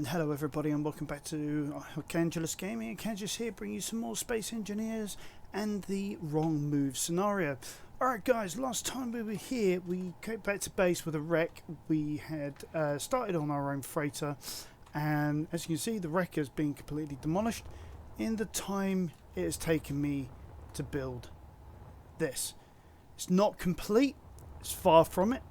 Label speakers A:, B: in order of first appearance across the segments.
A: And hello everybody and welcome back to Arcangelus Gaming. Arcangelus here, bringing you some more Space Engineers and the Wrong Move scenario. Alright guys, last time we were here, we came back to base with a wreck. We had started on our own freighter, and as you can see the wreck has been completely demolished in the time it has taken me to build this. It's not complete, it's far from it,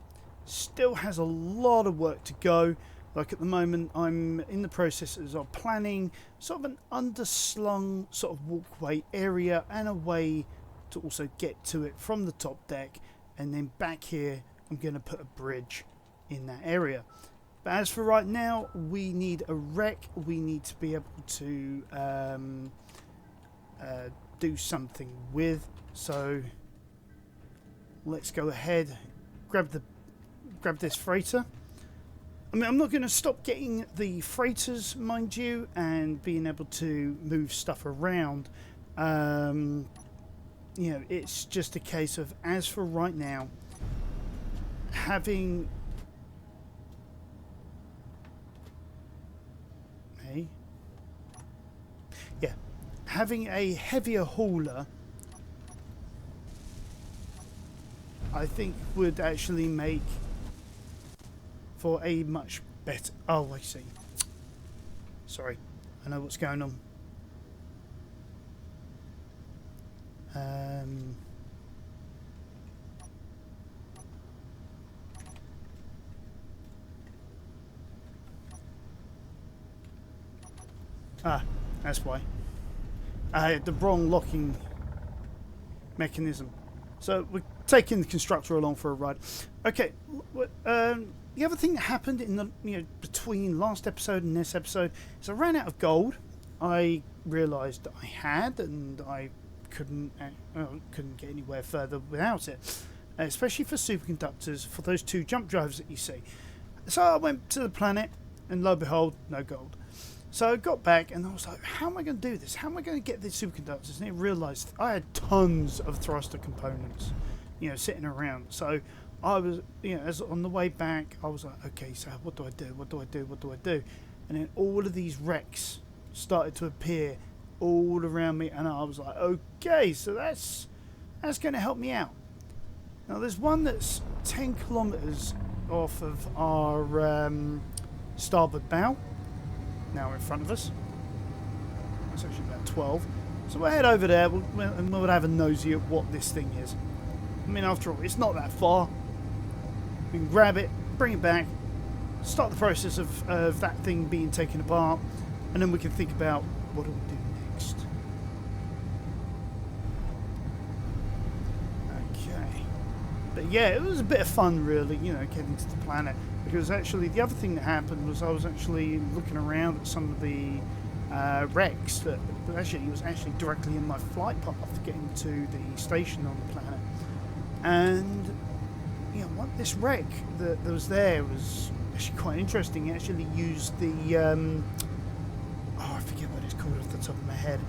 A: still has a lot of work to go. Like at the moment, I'm in the process of planning sort of an underslung sort of walkway area and a way to also get to it from the top deck. And then back here, I'm going to put a bridge in that area. But as for right now, we need a wreck. We need to be able to do something with. So let's go ahead, grab this freighter. I mean, I'm not going to stop getting the freighters, mind you, and being able to move stuff around. You know, it's just a case of, as for right now, having a heavier hauler, I think would actually make for a much better... Oh, I see. Sorry. I know what's going on. That's why. I had the wrong locking mechanism. So we're taking the constructor along for a ride. Okay. The other thing that happened in the between last episode and this episode is I ran out of gold. I realised that I had, and I couldn't get anywhere further without it, especially for superconductors, for those two jump drives that you see. So I went to the planet, and lo and behold, no gold. So I got back, and I was like, how am I going to do this? How am I going to get these superconductors? And I realised I had tons of thruster components, sitting around. So I was, as on the way back, I was like, okay, so what do I do? What do I do? What do I do? And then all of these wrecks started to appear all around me, and I was like, okay, so that's going to help me out. Now, there's one that's 10 kilometers off of our starboard bow, now in front of us. It's actually about 12. So we'll head over there, and we'll have a nosy at what this thing is. I mean, after all, it's not that far. We can grab it, bring it back, start the process of that thing being taken apart, and then we can think about what do we do next. Okay. But yeah, it was a bit of fun, really, getting to the planet. Because actually, the other thing that happened was I was actually looking around at some of the wrecks that actually was actually directly in my flight path getting to the station on the planet. And this wreck that was there was actually quite interesting. It actually used the I forget what it's called off the top of my head,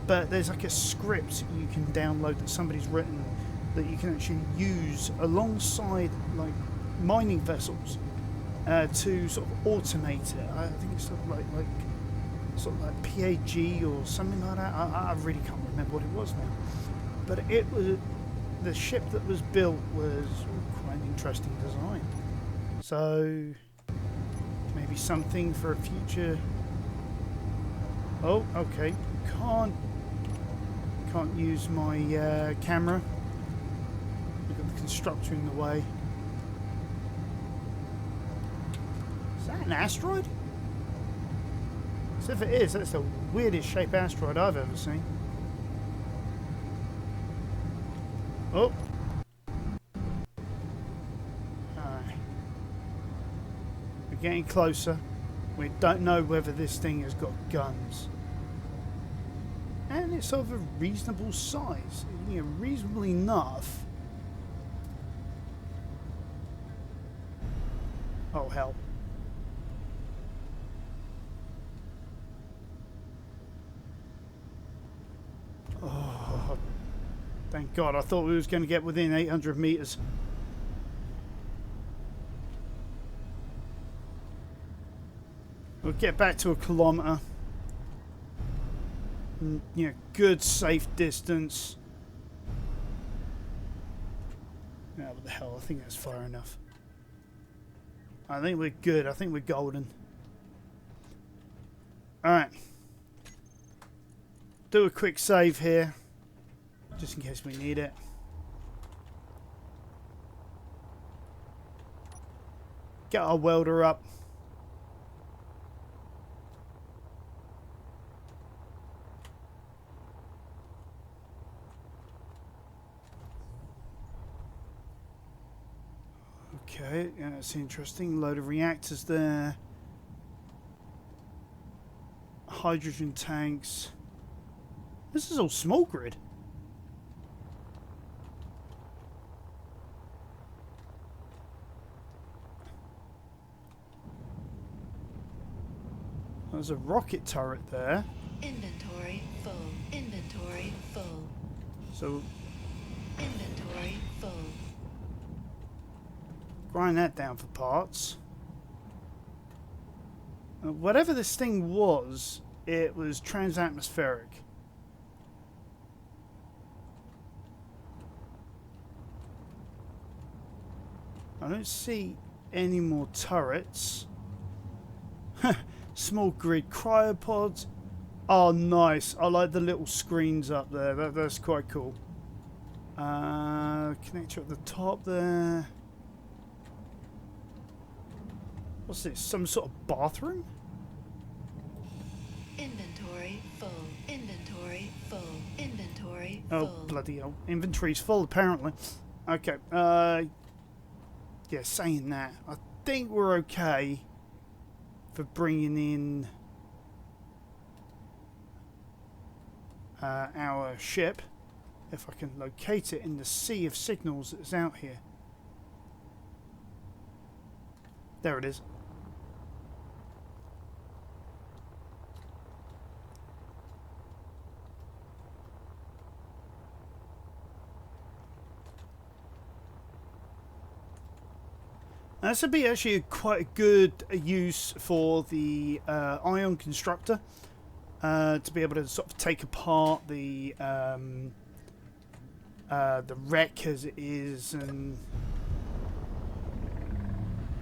A: but there's like a script you can download that somebody's written that you can actually use alongside like mining vessels to sort of automate it. I think it's sort of like PAG or something like that. I really can't remember what it was now, but it was. The ship that was built was quite an interesting design. So maybe something for a future. Oh, okay. Can't use my camera. We've got the constructor in the way. Is that an asteroid? So if it is, that's the weirdest shaped asteroid I've ever seen. Oh. Alright. We're getting closer. We don't know whether this thing has got guns. And it's of a reasonable size. Reasonably enough. Oh, hell. Oh. Thank God, I thought we was going to get within 800 meters. We'll get back to a kilometre. You know, good safe distance. Yeah, what the hell? I think that's far enough. I think we're good. I think we're golden. Alright. Do a quick save here. Just in case we need it. Get our welder up. Okay, yeah, that's interesting. Load of reactors there. Hydrogen tanks. This is all small grid. There's a rocket turret there.
B: Inventory full. Inventory full.
A: So
B: Inventory full.
A: grind that down for parts. Whatever this thing was, it was transatmospheric. I don't see any more turrets. Small grid cryopods. Oh, nice. I like the little screens up there. That's quite cool. Connector at the top there. What's this? Some sort of bathroom?
B: Inventory full. Inventory full. Inventory
A: Oh,
B: full.
A: bloody hell. Inventory's full, apparently. Okay. Yeah, saying that, I think we're okay for bringing in our ship. If I can locate it in the sea of signals that's out here. There it is. This would be actually quite a good use for the ion constructor to be able to sort of take apart the wreck as it is and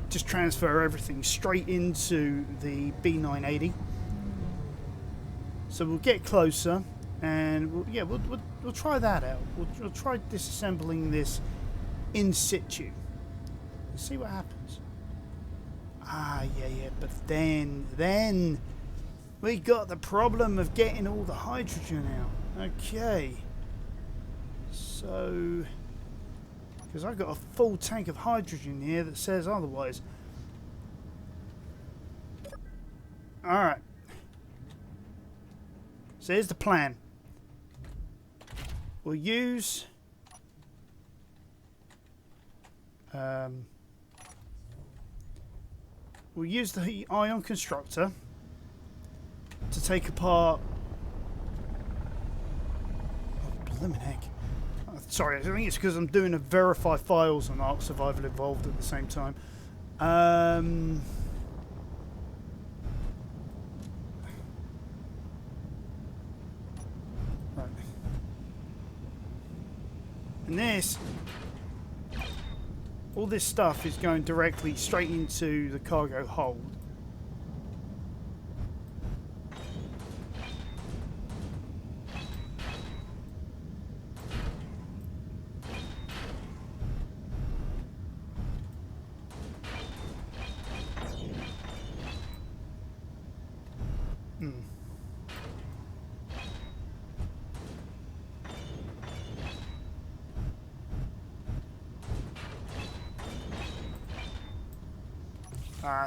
A: just transfer everything straight into the B980. So we'll get closer and we'll try that out. We'll try disassembling this in situ. See what happens. Yeah, but then we got the problem of getting all the hydrogen out. Okay. So, because I've got a full tank of hydrogen here that says otherwise. Alright. So here's the plan. We'll use we'll use the ion constructor to take apart. Oh, blimmin' heck. Sorry, I think it's because I'm doing a verify files on Ark Survival Evolved at the same time. Right. And this. All this stuff is going directly straight into the cargo hold.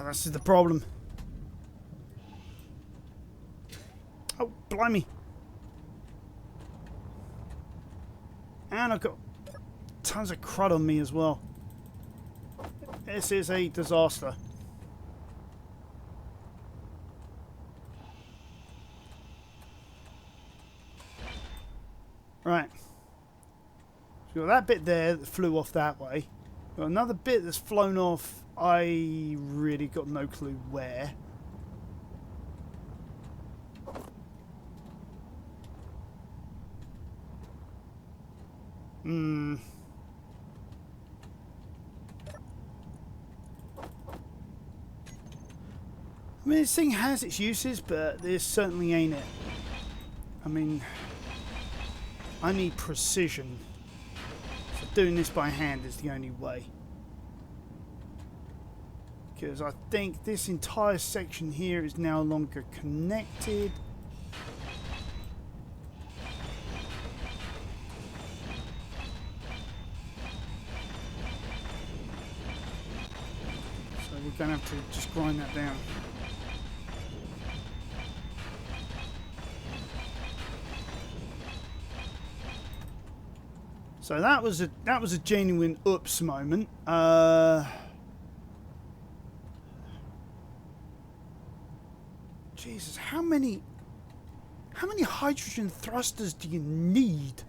A: This is the problem. Oh, blimey. And I've got tons of crud on me as well. This is a disaster. Right. So we've got that bit there that flew off that way. Got another bit that's flown off. I really got no clue where. Hmm. I mean, this thing has its uses, but this certainly ain't it. I mean, I need precision. So doing this by hand is the only way. Because I think this entire section here is no longer connected. So we're going to have to just grind that down. So that was a genuine oops moment. Jesus, how many hydrogen thrusters do you need?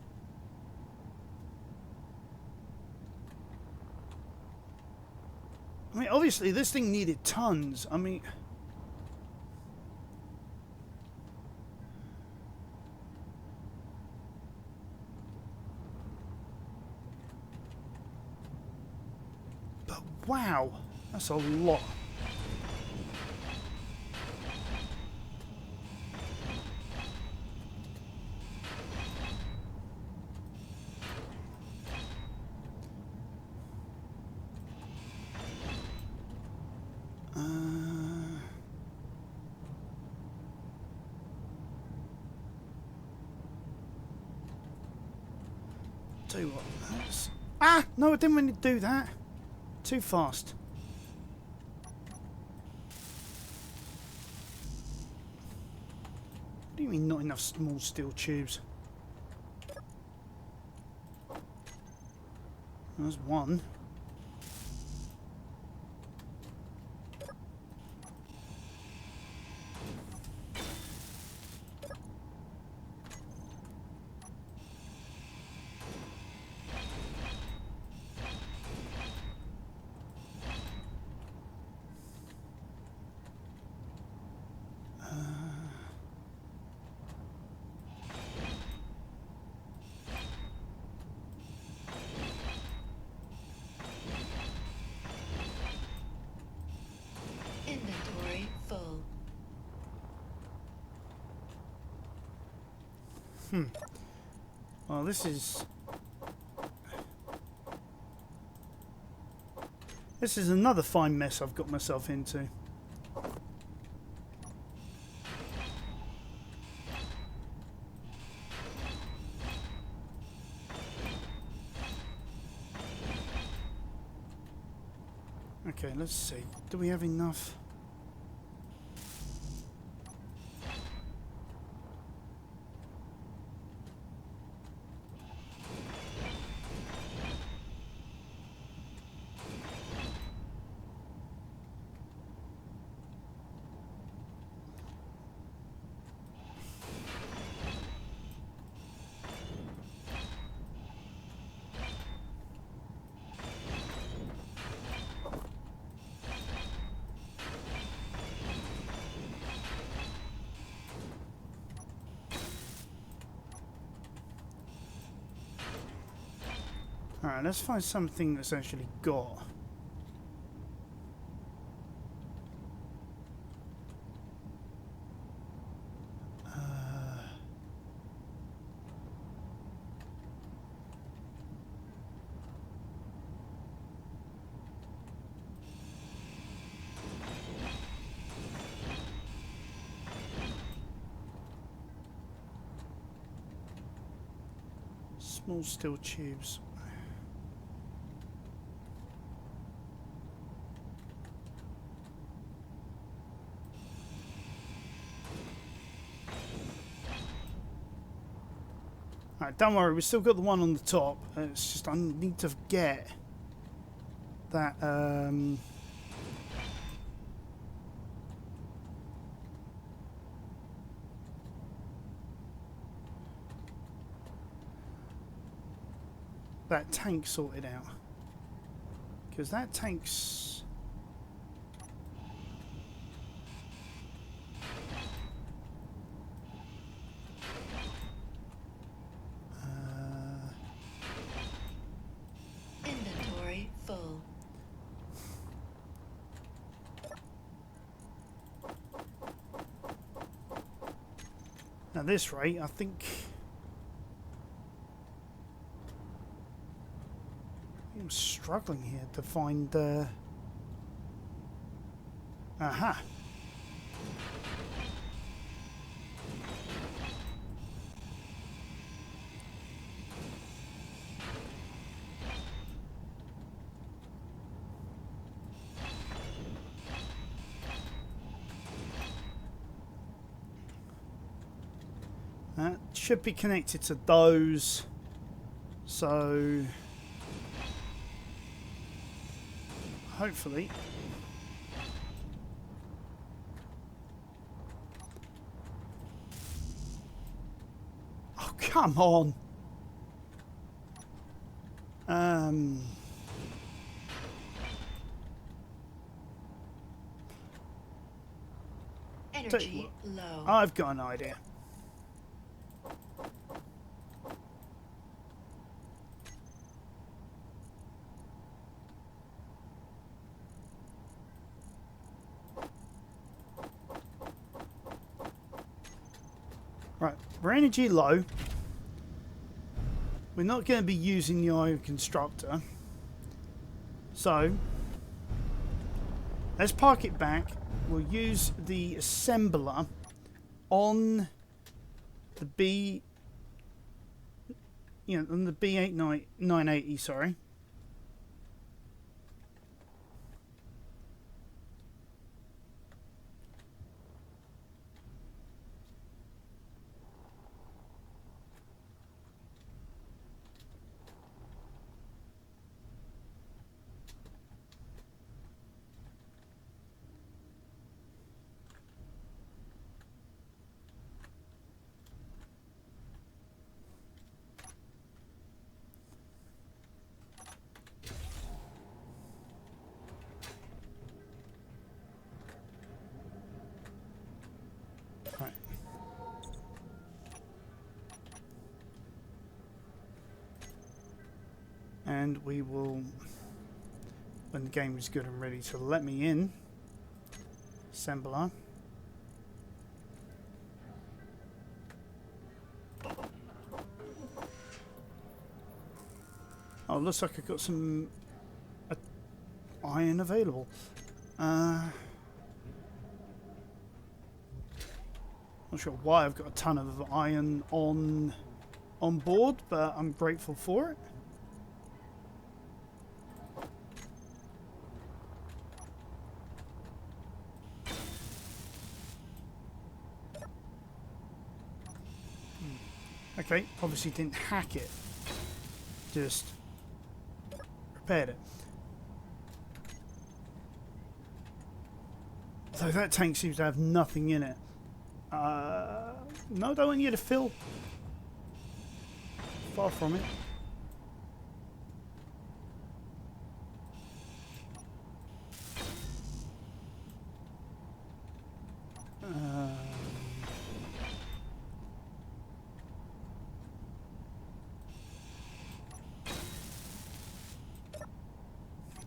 A: I mean, obviously this thing needed tons. I mean, but wow, that's a lot. Tell you what, that's... Ah! No, I didn't mean to do that. Too fast. What do you mean not enough small steel tubes? There's one.
B: Inventory full.
A: Well, this is another fine mess I've got myself into. Okay, let's see. Do we have enough? Alright, let's find something that's actually got. Small steel tubes. Alright, don't worry, we've still got the one on the top. It's just I need to get that that tank sorted out. Because that tank's... this rate, I think I'm struggling here to find. Aha. That should be connected to those. So hopefully. Oh, come on.
B: Energy low.
A: I've got an idea. Right, we're energy low. We're not going to be using the Ion Constructor. So, let's park it back. We'll use the assembler on the B, on the B980, sorry. Right. And we will, when the game is good and ready to let me in, assembler. Oh, looks like I've got some iron available. Not sure why I've got a ton of iron on board, but I'm grateful for it. Okay, obviously didn't hack it, just repaired it. So that tank seems to have nothing in it. No, don't want you to fill. Far from it.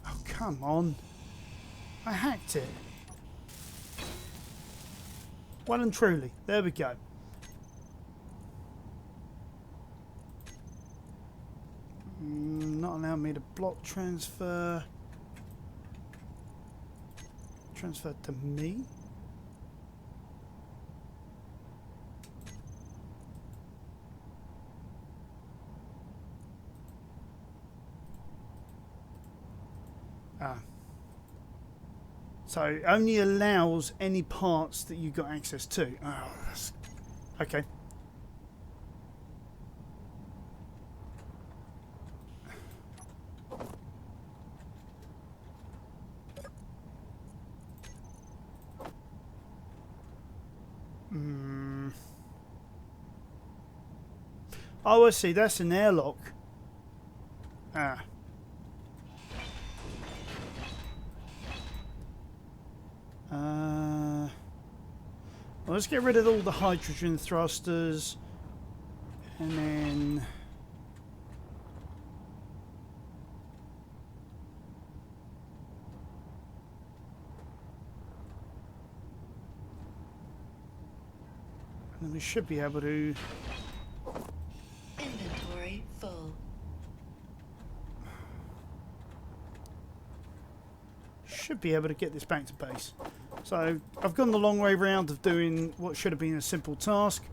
A: Oh, come on. I hacked it. Well and truly. There we go. Not allowing me to block transfer. Transfer to me. So it only allows any parts that you got access to. Oh, that's okay. Oh, I see. That's an airlock. Ah. Well, let's get rid of all the hydrogen thrusters, and then then we should be able to...
B: Inventory full.
A: Should be able to get this back to base. So I've gone the long way round of doing what should have been a simple task.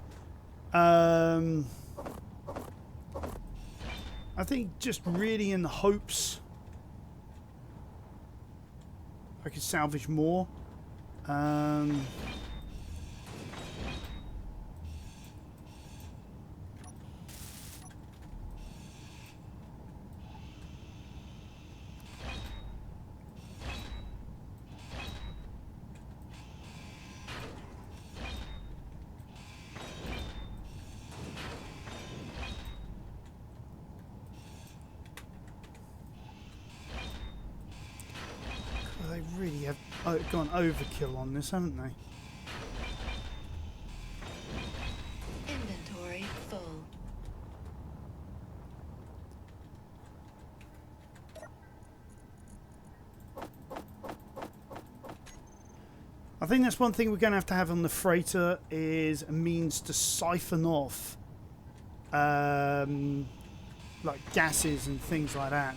A: I think just really in the hopes I could salvage more. They really have gone overkill on this, haven't they?
B: Inventory full.
A: I think that's one thing we're going to have on the freighter is a means to siphon off like gases and things like that.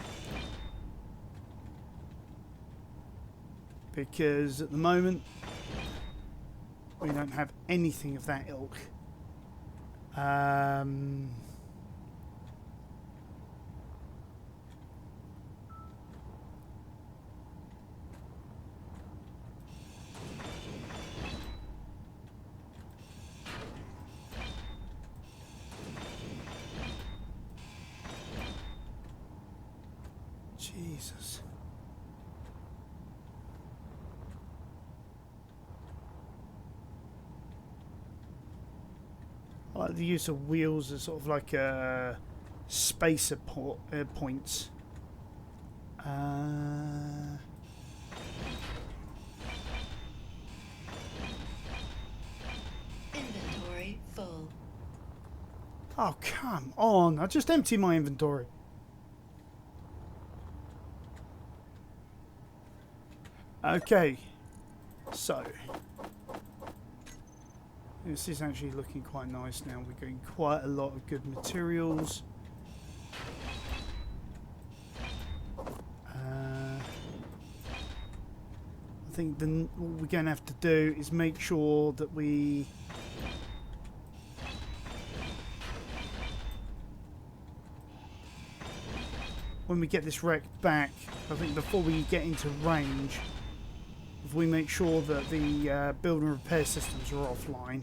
A: Because at the moment we don't have anything of that ilk. Jesus. I like the use of wheels as sort of like spacer points.
B: Inventory full.
A: Oh, come on. I just emptied my inventory. Okay. So. This is actually looking quite nice now. We're getting quite a lot of good materials. I think then what we're going to have to do is make sure that we when we get this wreck back, I think before we get into range, if we make sure that the build and repair systems are offline.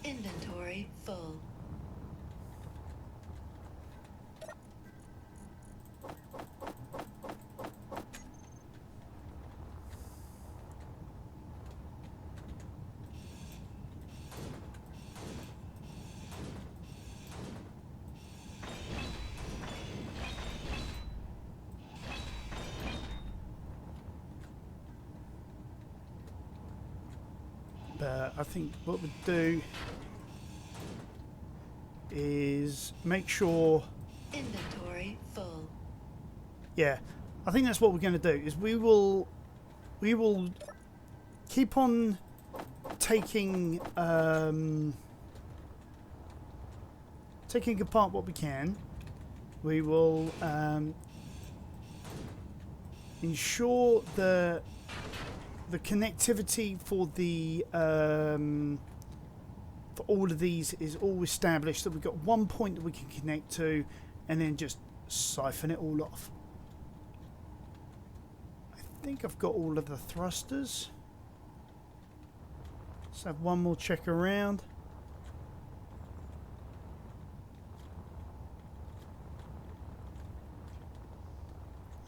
B: Inventory full.
A: But I think what we'll do is make sure...
B: Inventory full.
A: Yeah, I think that's what we're going to do. Is we will keep on taking taking apart what we can. We will ensure the connectivity for the for all of these is all established. That we've got one point that we can connect to, and then just siphon it all off. I think I've got all of the thrusters. Let's have one more check around.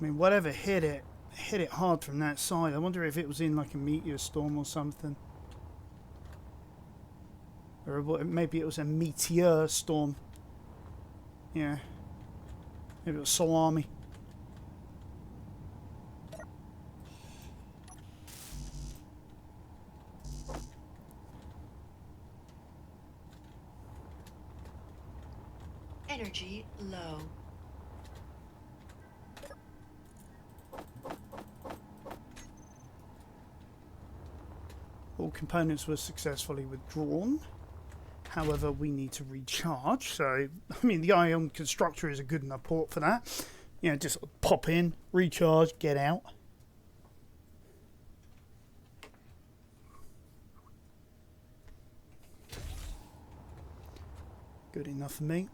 A: I mean, whatever hit it hard from that side. I wonder if it was in like a meteor storm or something. Or maybe it was a meteor storm. Yeah. Maybe it was salami.
B: Energy low.
A: All components were successfully withdrawn. However, we need to recharge. So, I mean, the ion constructor is a good enough port for that. You know, just pop in, recharge, get out. Good enough for me.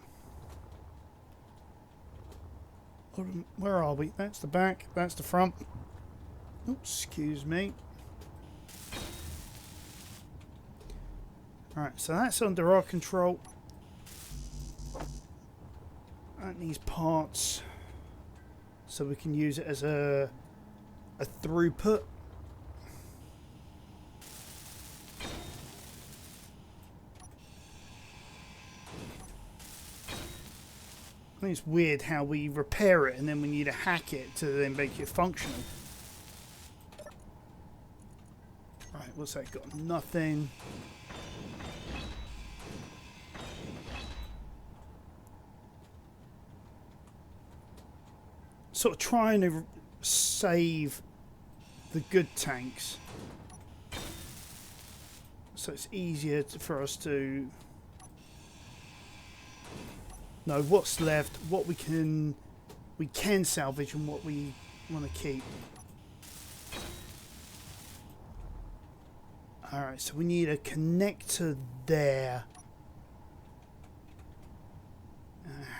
A: Where are we? That's the back, that's the front. Oops, excuse me. Alright, so that's under our control. And these parts, so we can use it as a throughput. I think it's weird how we repair it and then we need to hack it to then make it functional. Right, what's that got? Nothing. Sort of trying to save the good tanks, so it's easier for us to know what's left, what we can salvage, and what we want to keep. All right, so we need a connector there.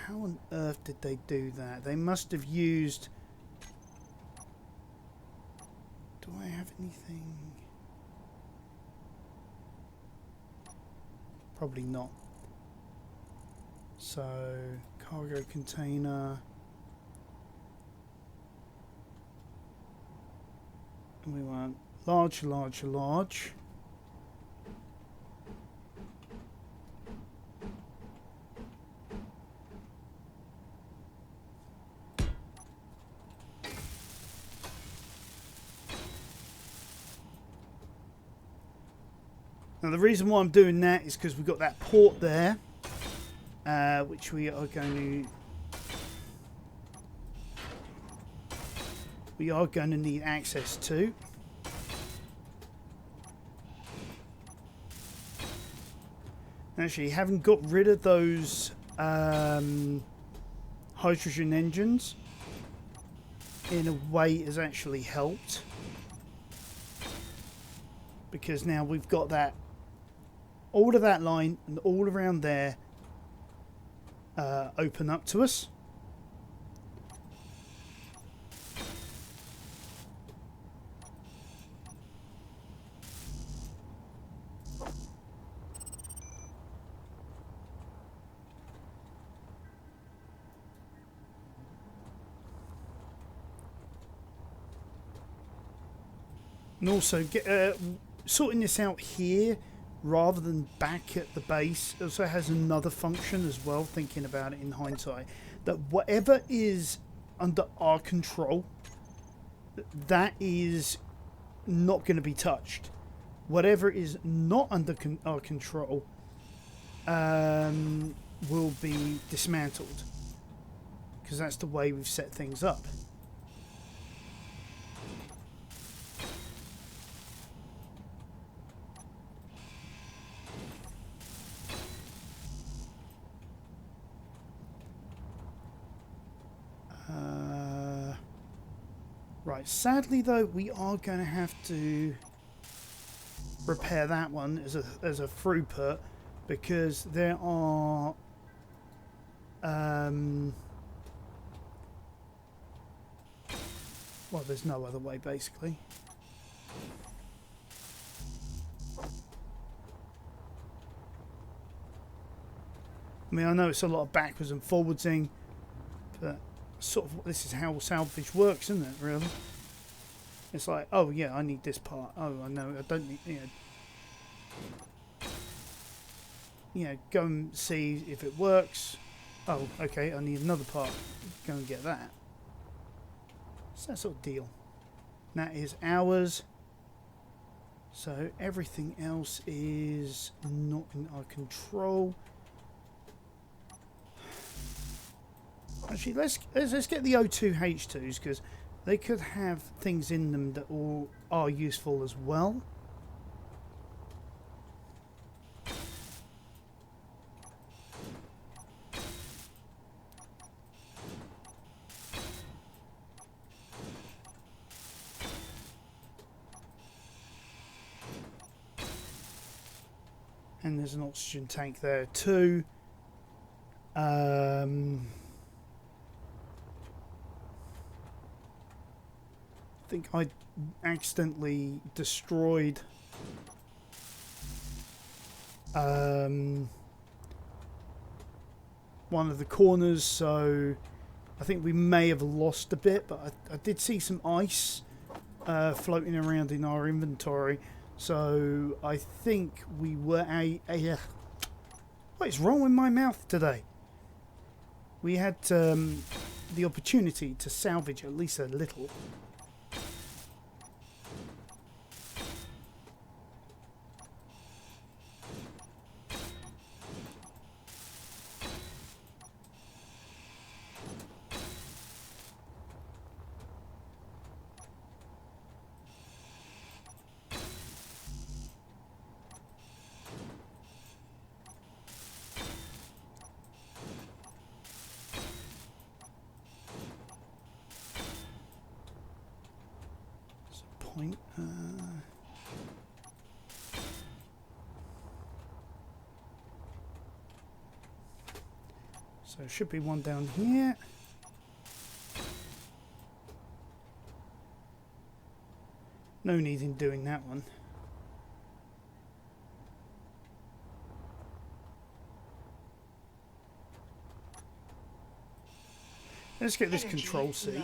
A: How on earth did they do that? They must have used... Do I have anything? Probably not. So, cargo container. And we want large, large, large. Now the reason why I'm doing that is because we've got that port there, which we are going to need access to. Actually, having got rid of those hydrogen engines, in a way, has actually helped, because now we've got that. All of that line and all around there open up to us. And also sorting this out here rather than back at the base also has another function as well, thinking about it in hindsight, that whatever is under our control, that is not going to be touched. Whatever is not under our control will be dismantled, because that's the way we've set things up. Right, sadly though, we are going to have to repair that one as a throughput, because there are well, there's no other way basically. I mean, I know it's a lot of backwards and forwardsing, but sort of this is how salvage works, isn't it, really? It's like, oh yeah, I need this part. Oh, I know, I don't need, go and see if it works. Oh, okay, I need another part. Go and get that. It's that sort of deal. And that is ours. So everything else is not in our control. Actually, let's get the O2H2s, because they could have things in them that all are useful as well. And there's an oxygen tank there too. I think I accidentally destroyed one of the corners, so I think we may have lost a bit, but I did see some ice floating around in our inventory, so I think we were what is wrong with my mouth today? We had the opportunity to salvage at least a little. Point. So there should be one down here. No need in doing that one. Let's get this
B: Energy
A: control seat.
B: low.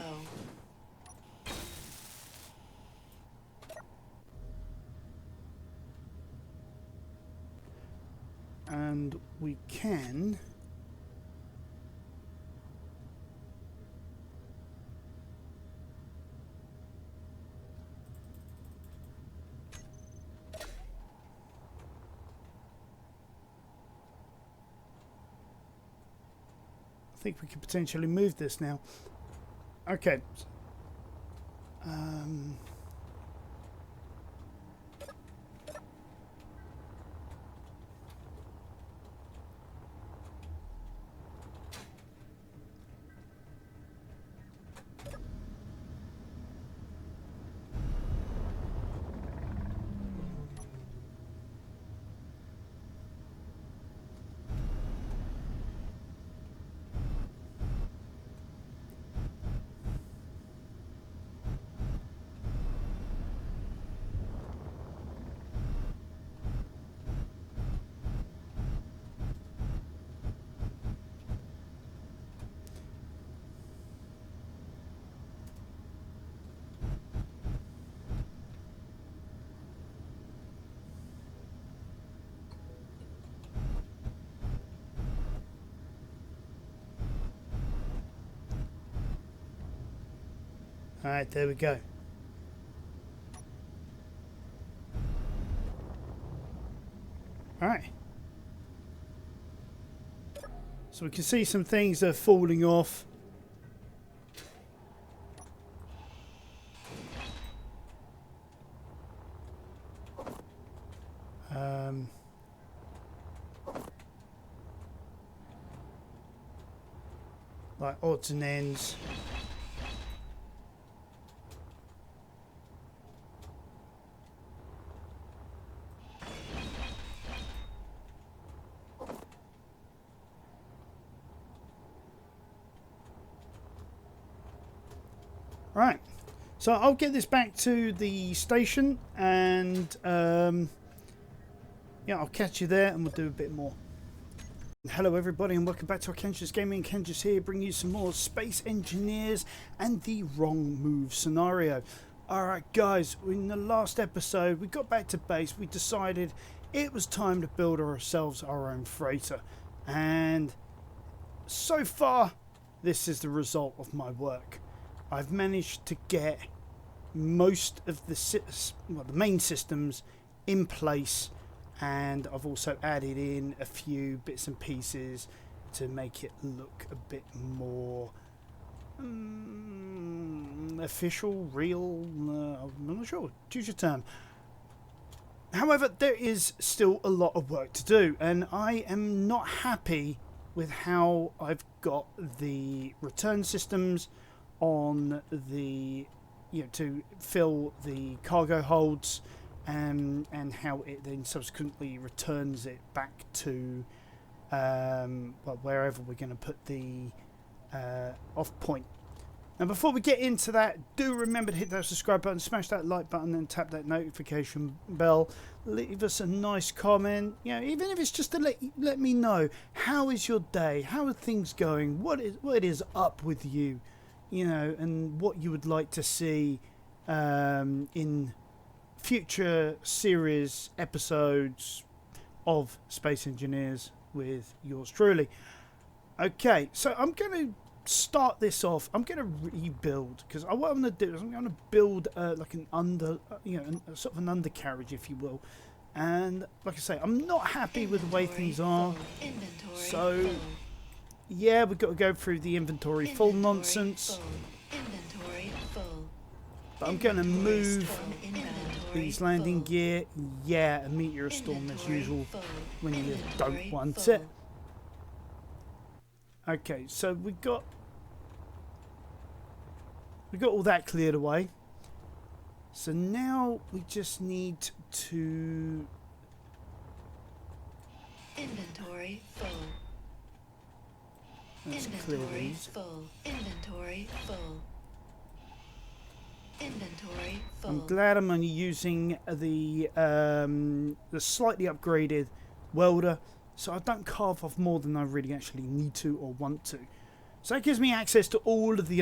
A: And we can I think we could potentially move this now. Okay. Alright, there we go. Alright. So we can see some things that are falling off. Like odds and ends. Right, so I'll get this back to the station and yeah, I'll catch you there and we'll do a bit more. Hello everybody and welcome back to our Kenja's Gaming. Kenja's here bringing you some more Space Engineers and the Wrong Move scenario. Alright guys, in the last episode we got back to base. We decided it was time to build ourselves our own freighter, and so far this is the result of my work. I've managed to get most of the main systems in place, and I've also added in a few bits and pieces to make it look a bit more official, real, I'm not sure, choose your term. However, there is still a lot of work to do, and I am not happy with how I've got the return systems on the, to fill the cargo holds and how it then subsequently returns it back to well, wherever we're going to put the off point. Now, before we get into that, do remember to hit that subscribe button, smash that like button, and tap that notification bell. Leave us a nice comment. You know, even if it's just to let me know, how is your day? How are things going? What is up with you? You know, and what you would like to see in future series episodes of Space Engineers with yours truly. Okay, so I'm going to start this off. I'm going to rebuild, because what I'm going to do is I'm going to build like an sort of an undercarriage, if you will. And like I say, I'm not happy with the way things are. So yeah, we've got to go through the inventory full nonsense. But I'm going to move these landing gear. Yeah, a meteor storm as usual when you don't want it. Okay, so we got all that cleared away. So now we just need to
B: inventory full.
A: let's clear
B: Inventory
A: these.
B: full. Inventory full. Inventory full.
A: I'm glad I'm only using the slightly upgraded welder, so I don't carve off more than I really actually need to or want to. So that gives me access to all of the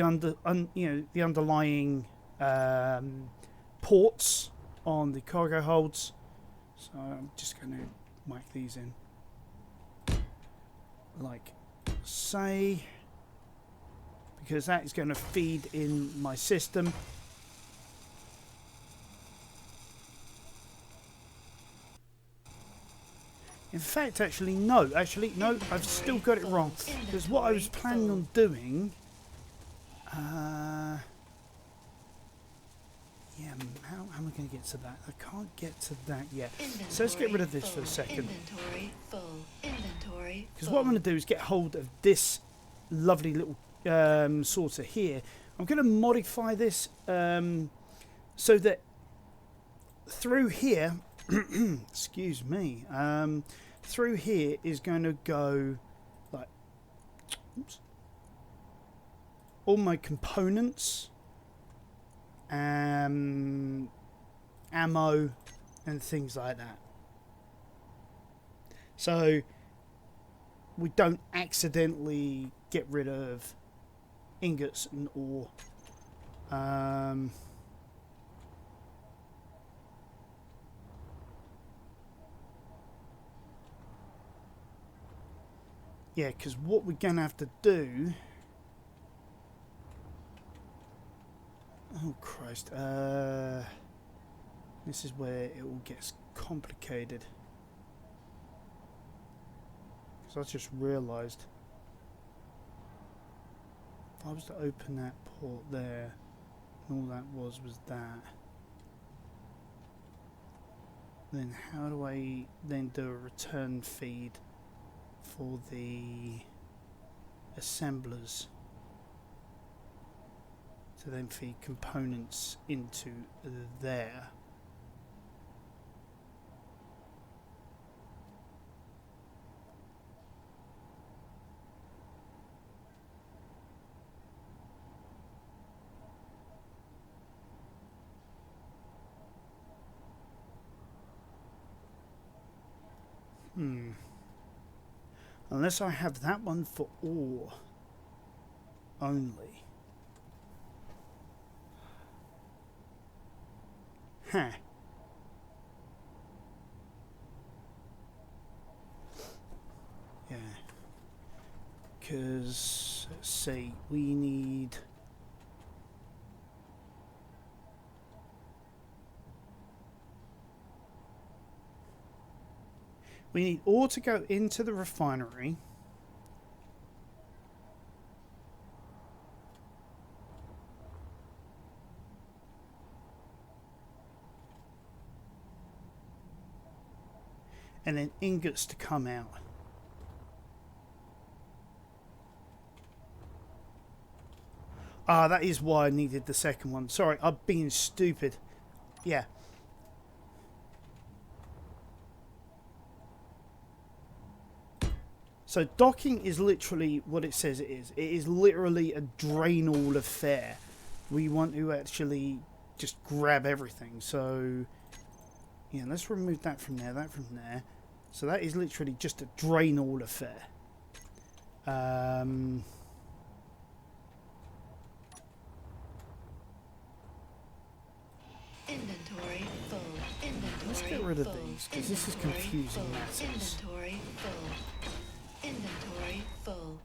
A: the underlying ports on the cargo holds. So I'm just going to whack these in, like say, because that is going to feed in my system. In fact, actually, no, I've still got it wrong. Because what I was planning on doing... yeah, how am I going to get to that? I can't get to that yet. So let's get rid of this for a second. Because what I'm going to do is get hold of this lovely little sorter here. I'm going to modify this so that through here... excuse me. Through here is going to go like all my components, ammo, and things like that. So we don't accidentally get rid of ingots and ore. Yeah, because what we're going to have to do... Oh, Christ. This is where it all gets complicated. Because I just realised... if I was to open that port there, and all that was that, then how do I then do a return feed for the assemblers to then feed components into there? Unless I have that one for ore only. Huh. Yeah. Because, let's see, we need... we need ore to go into the refinery. And then ingots to come out. Ah, that is why I needed the second one. Sorry, I'm being stupid. Yeah. So docking is literally what it says it is. It is literally a drain all affair. We want to actually just grab everything. So yeah, let's remove that from there, that from there. So that is literally just a drain all affair.
B: Inventory full. Inventory
A: Let's get rid of
B: full.
A: these, 'cause this is
B: Inventory
A: confusing
B: full.
A: matters.
B: Inventory full. Inventory full.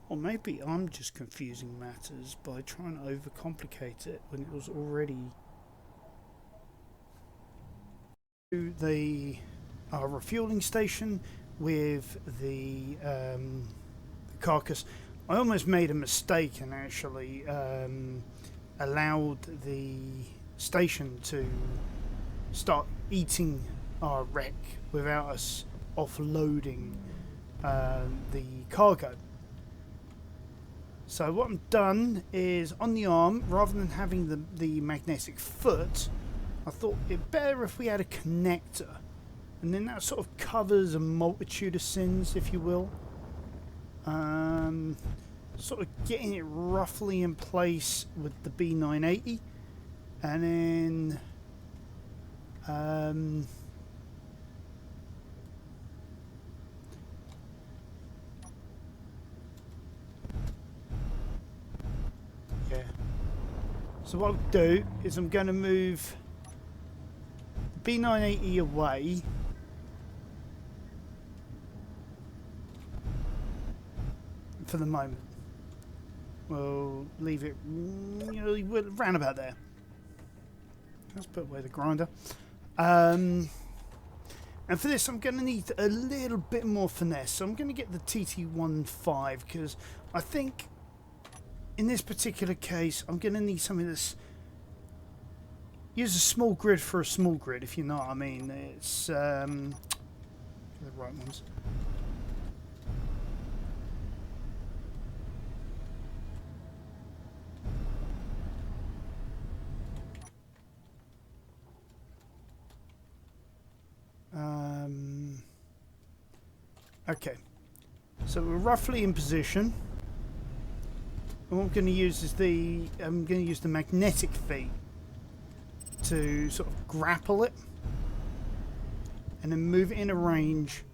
A: Or maybe I'm just confusing matters by trying to overcomplicate it when it was already the refueling station with the carcass. I almost made a mistake and actually allowed the station to start eating our wreck without us offloading the cargo. So what I've done is on the arm, rather than having the magnetic foot, I thought it better if we had a connector, and then that sort of covers a multitude of sins, if you will. Sort of getting it roughly in place with the B980, and then yeah. So what I'll do is I'm going to move B980 away. For the moment. We'll leave it round about there. Let's put away the grinder. And for this I'm going to need a little bit more finesse. So I'm going to get the TT15 because I think in this particular case I'm going to need something that's use a small grid for a small grid, if you know what I mean. It's the right ones. Okay, so we're roughly in position. And what I'm going to use is I'm going to use the magnetic feet to sort of grapple it and then move it in a range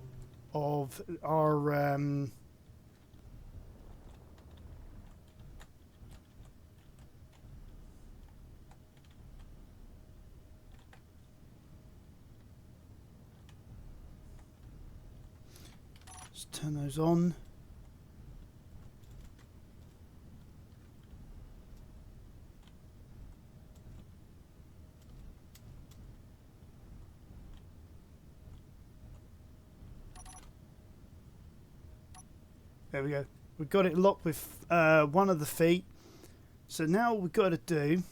A: of our let's turn those on. There we go. We've got it locked with one of the feet. So now what we've got to do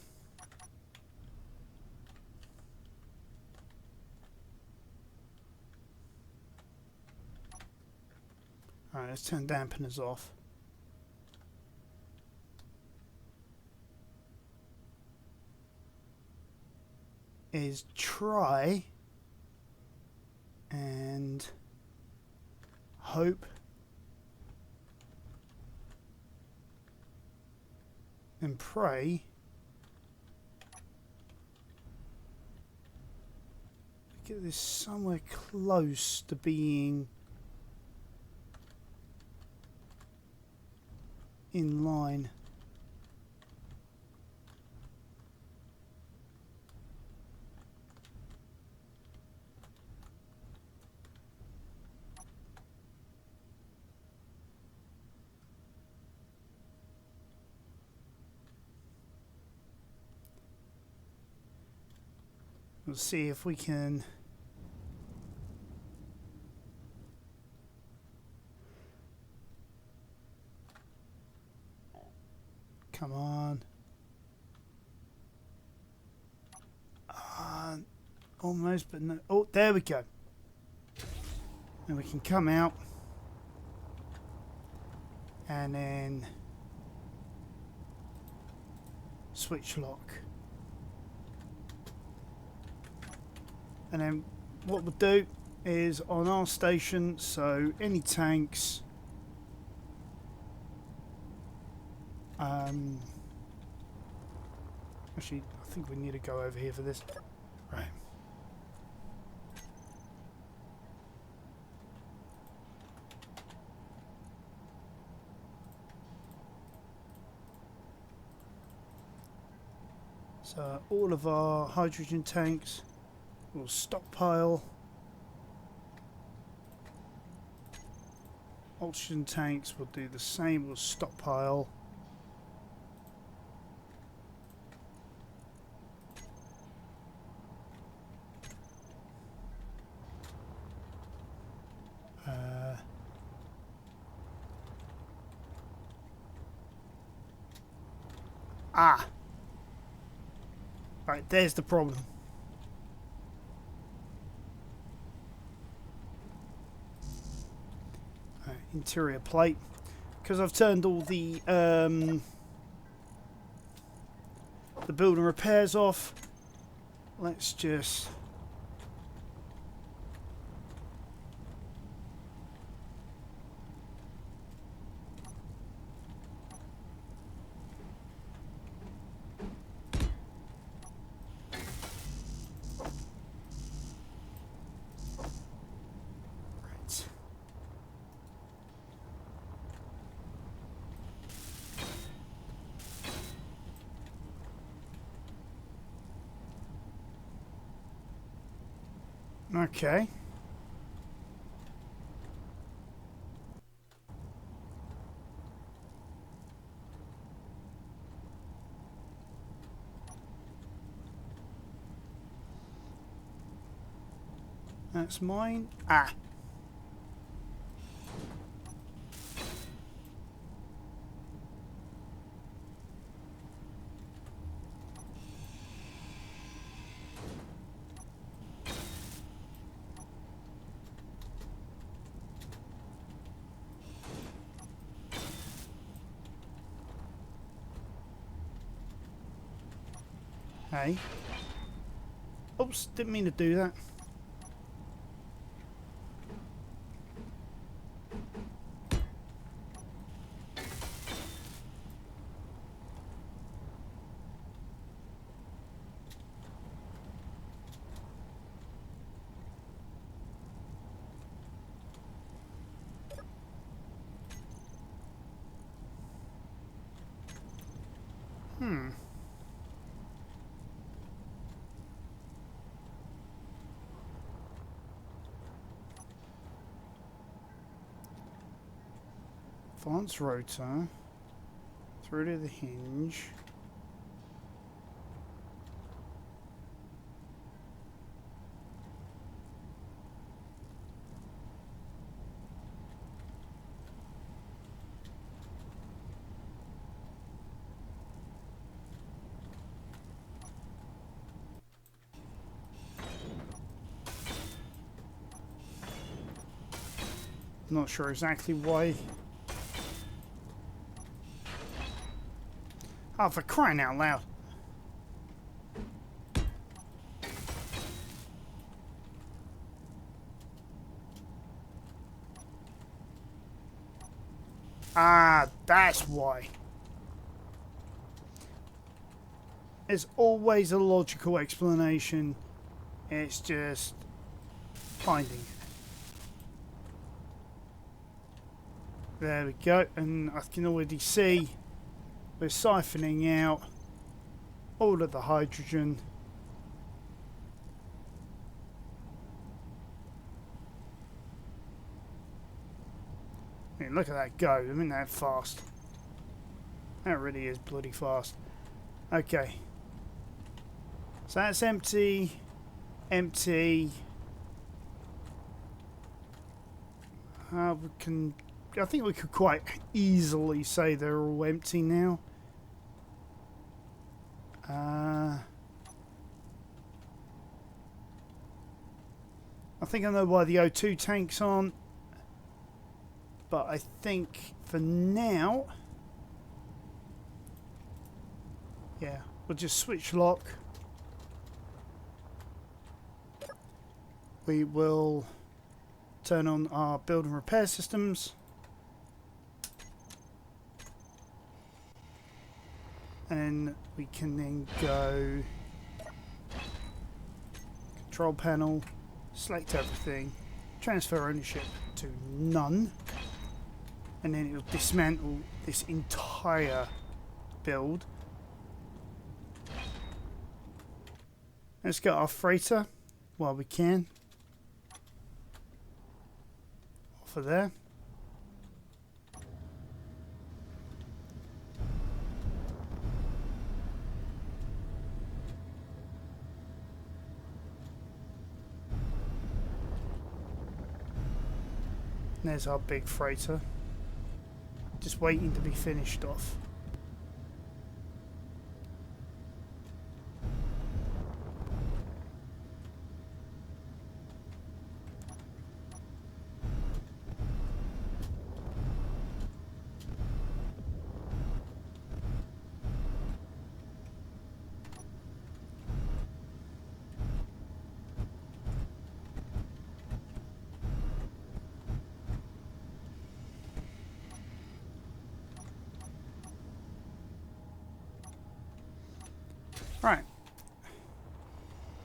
A: alright, let's turn dampeners off. Is try and hope and pray get this somewhere close to being in line. We'll see if we can. Come on. Almost, but no. Oh, there we go. And we can come out. And then switch lock. And then what we'll do is on our station, so any tanks, actually I think we need to go over here for this. Right. So all of our hydrogen tanks will stockpile. Oxygen tanks will do the same, will stockpile. Right, there's the problem. Interior plate, because I've turned all the build and repairs off. Let's just okay. That's mine. Hey. Oops, didn't mean to do that. Advance rotor through to the hinge. Not sure exactly why. Oh, for crying out loud. Ah, that's why. There's always a logical explanation. It's just finding it. There we go, and I can already see we're siphoning out all of the hydrogen. I mean, look at that go. I mean, that fast. That really is bloody fast. Okay. So that's empty. empty. We can. I think we could quite easily say they're all empty now. I think I know why the O2 tanks aren't, but I think for now, yeah, we'll just switch lock. We will turn on our build and repair systems. And then we can then go control panel, select everything, transfer ownership to none, and then it will dismantle this entire build. Let's get our freighter while we can. Off of there. There's our big freighter, just waiting to be finished off. Right,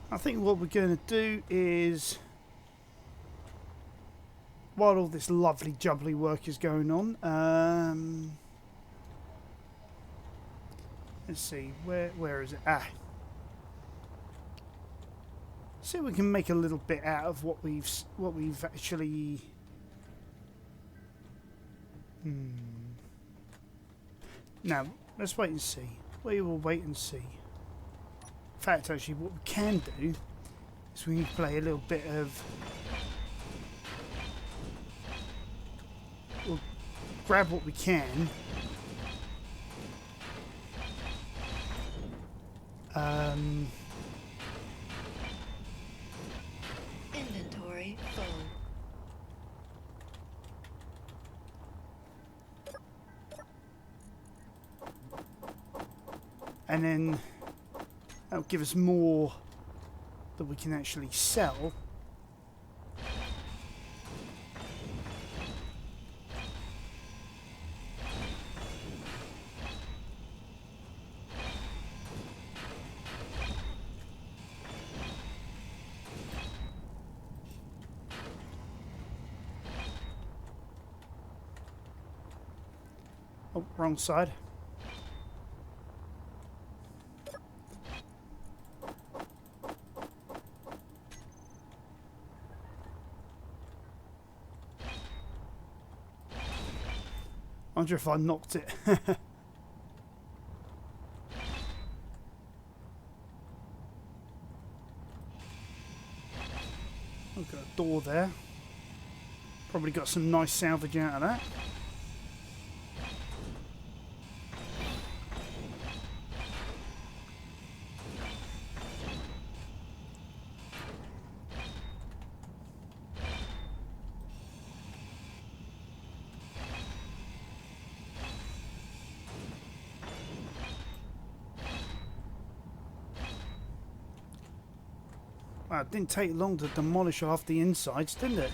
A: I think what we're going to do is, while all this lovely jubbly work is going on, let's see, where is it? See if we can make a little bit out of what we've actually. Now let's wait and see. We will wait and see. In fact, actually, what we can do is we can play a little bit of. We'll grab what we can.
B: Inventory full.
A: And then that'll give us more that we can actually sell. Oh, wrong side. I wonder if I knocked it. I've got a door there. Probably got some nice salvage out of that. Wow, it didn't take long to demolish half the insides, didn't it?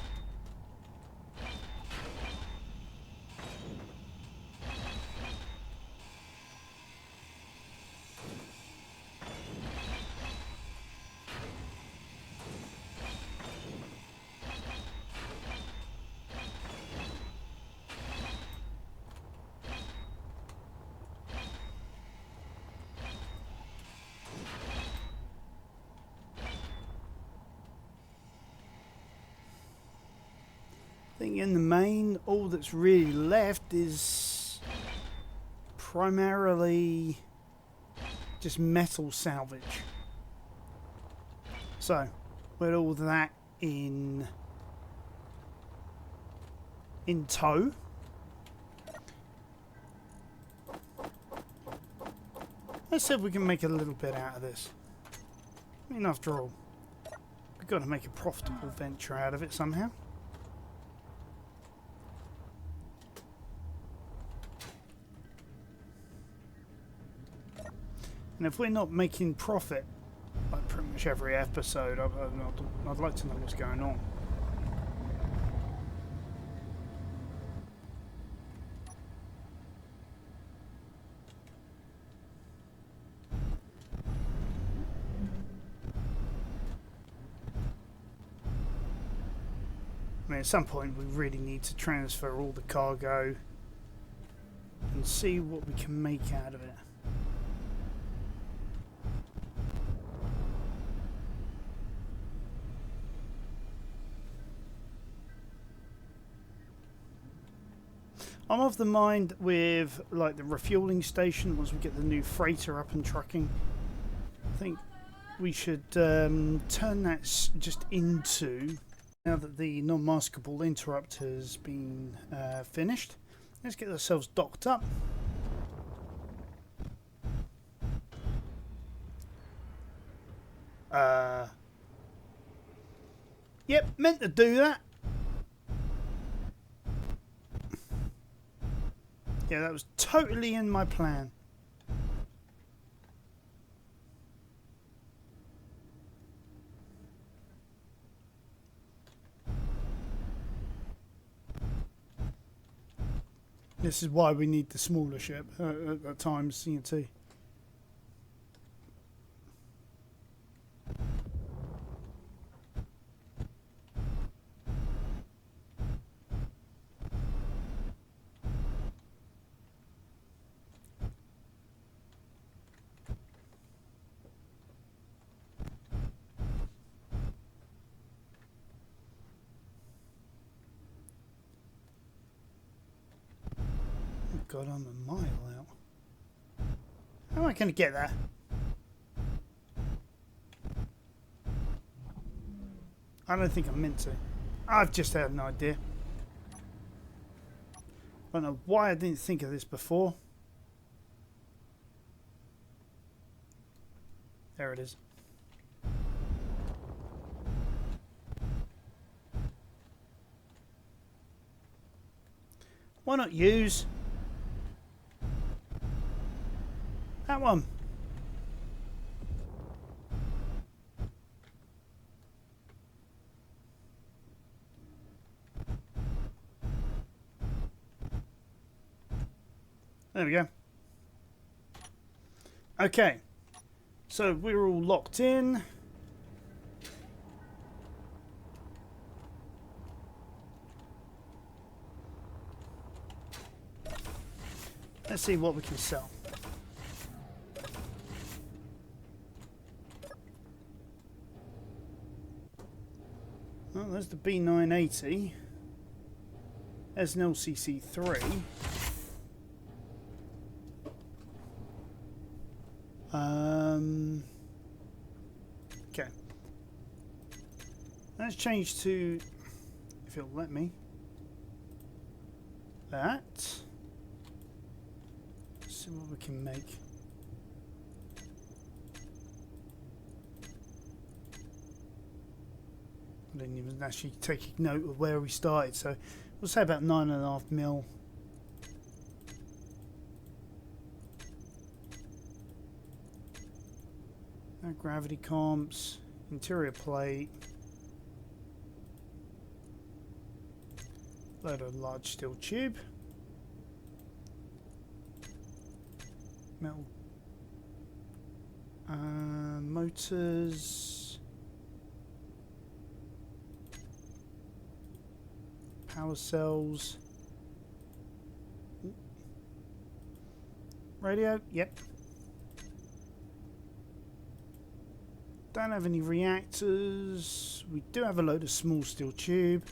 A: I think in the main, all that's really left is primarily just metal salvage. So, with all that in tow. Let's see if we can make a little bit out of this. I mean, after all, we've got to make a profitable venture out of it somehow. And if we're not making profit, like pretty much every episode, I'd like to know what's going on. I mean, at some point we really need to transfer all the cargo and see what we can make out of it. I'm of the mind with like the refueling station, once we get the new freighter up and trucking, I think we should turn that just into, now that the non-maskable interrupt has been finished, let's get ourselves docked up. Yep, meant to do that. Yeah, that was totally in my plan. This is why we need the smaller ship at times, CNT. God, I'm a mile out. How am I going to get there? I don't think I'm meant to. I've just had an idea. I don't know why I didn't think of this before. There it is. Why not use that one? There we go. Okay, so we're all locked in. Let's see what we can sell. Well, there's the B980. There's an LCC3. Okay. Let's change to, if it'll let me, that. Let's see what we can make. I didn't even actually take note of where we started, so we'll say about 9.5 mil. No gravity comps, interior plate, load of large steel tube, metal motors, power cells, radio, yep. Don't have any reactors. We do have a load of small steel tube.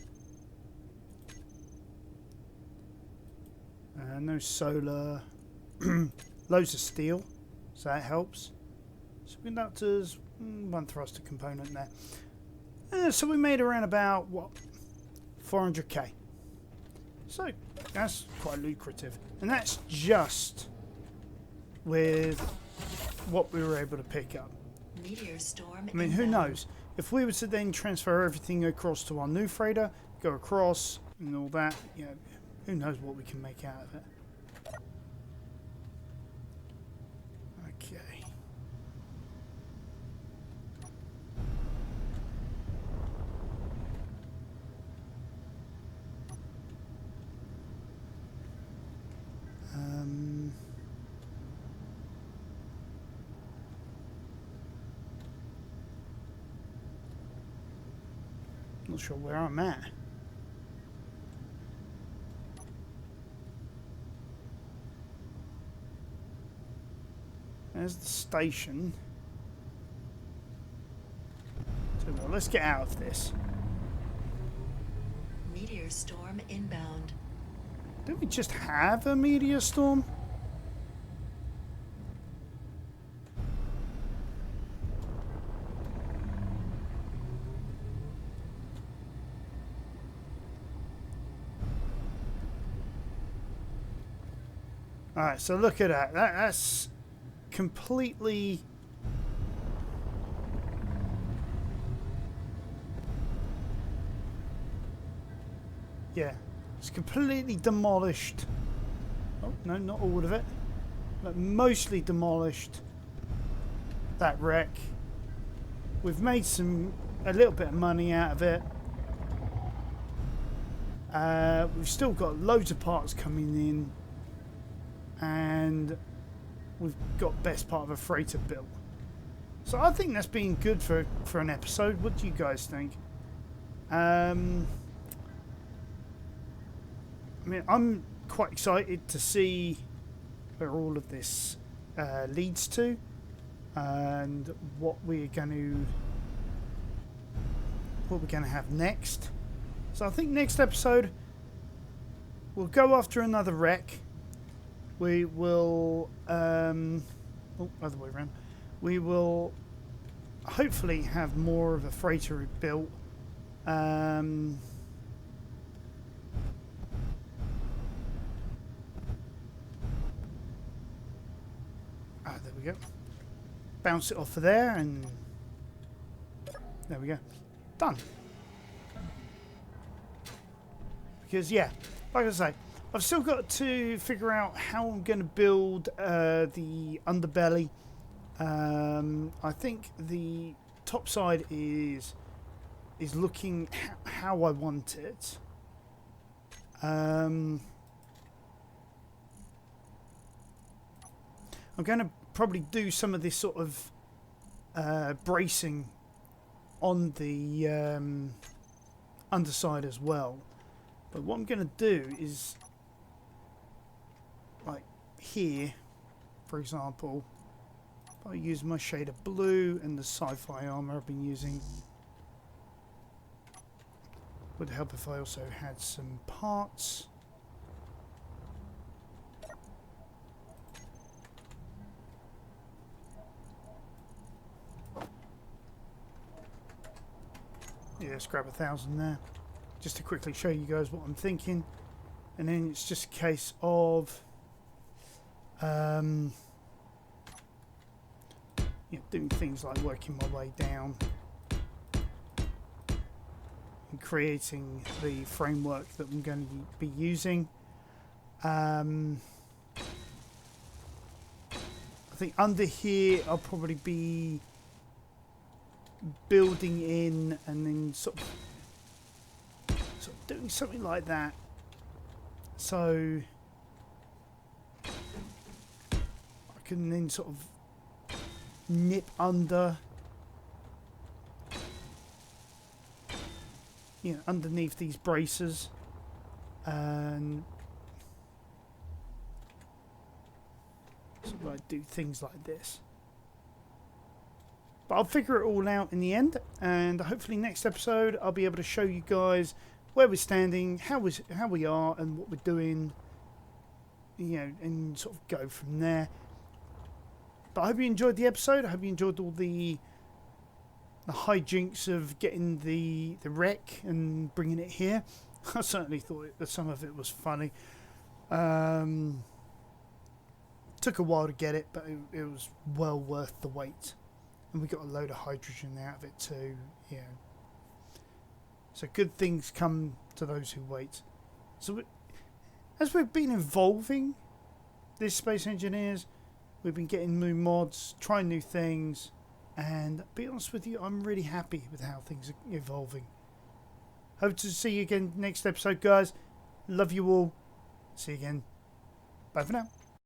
A: No solar. Loads of steel, so that helps. Superconductors, one thruster component there. So we made around about, what, 400k. So that's quite lucrative. And that's just with what we were able to pick up.
B: Meteor storm.
A: I mean, who knows? If we were to then transfer everything across to our new freighter, go across and all that, you know, who knows what we can make out of it. Okay. Not sure where I'm at. There's the station. So well, let's get out of this.
B: Meteor storm inbound.
A: Didn't we just have a meteor storm? Alright, so look at that. That's completely... Yeah, it's completely demolished. Oh, no, not all of it. But mostly demolished that wreck. We've made a little bit of money out of it. We've still got loads of parts coming in. And we've got best part of a freighter built. So I think that's been good for an episode. What do you guys think? I mean, I'm quite excited to see where all of this leads to and what we're going to have next. So I think next episode we'll go after another wreck. We will, other way around. We will hopefully have more of a freighter built. There we go. Bounce it off of there, and there we go. Done. Because, yeah, like I say, I've still got to figure out how I'm going to build the underbelly. I think the top side is looking how I want it. I'm going to probably do some of this sort of bracing on the underside as well. But what I'm going to do is, like here, for example, if I use my shade of blue and the sci-fi armor I've been using, would help if I also had some parts. Yeah, let's grab 1,000 there, just to quickly show you guys what I'm thinking, and then it's just a case of doing things like working my way down and creating the framework that I'm going to be using. I think under here I'll probably be building in and then sort of doing something like that, so I can then sort of nip under, underneath these braces, and sort of like do things like this. But I'll figure it all out in the end, and hopefully next episode I'll be able to show you guys where we're standing, how we are, and what we're doing, and sort of go from there. But I hope you enjoyed the episode. I hope you enjoyed all the the hijinks of getting the wreck and bringing it here. I certainly thought that some of it was funny. Took a while to get it, but it was well worth the wait. And we got a load of hydrogen out of it too. Yeah. So good things come to those who wait. So as we've been evolving this Space Engineers, we've been getting new mods, trying new things, and to be honest with you, I'm really happy with how things are evolving. Hope to see you again next episode, guys. Love you all. See you again. Bye for now.